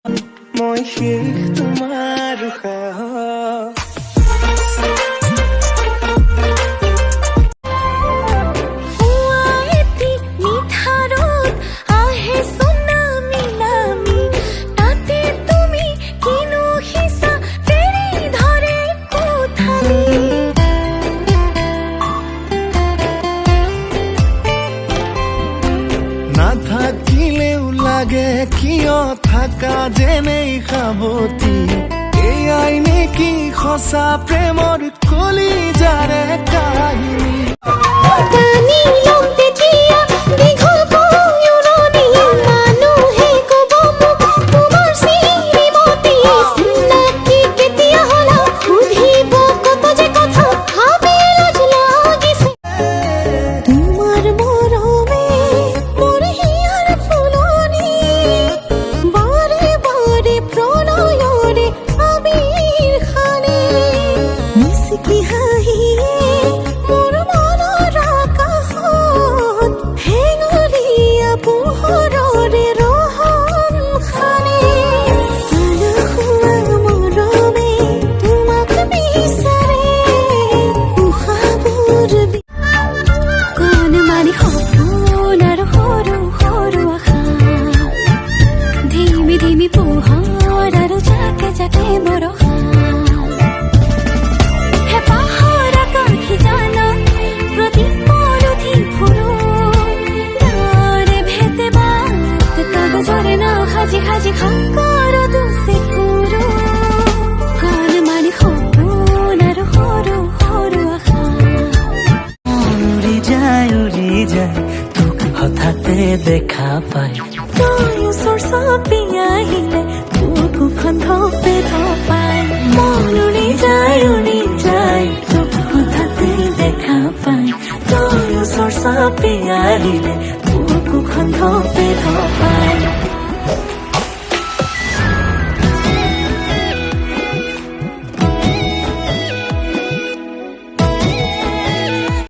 মই শেষ তোমাৰ নাথাকিলেও লাগে কিয় থাকা যেনেই সাৱতি এয়াই নেকি সঁচা প্ৰেমৰ কলিজাৰে কাহিনী হঠাতে দেখা পাই তই ওচৰ চাপি আহিলে বুকুখন ধপে ধপাই মন উৰি যায় তোক হঠাতে দেখা পাই তই ওচৰ চাপি আহিলে বুকুখন ধপে ধপাই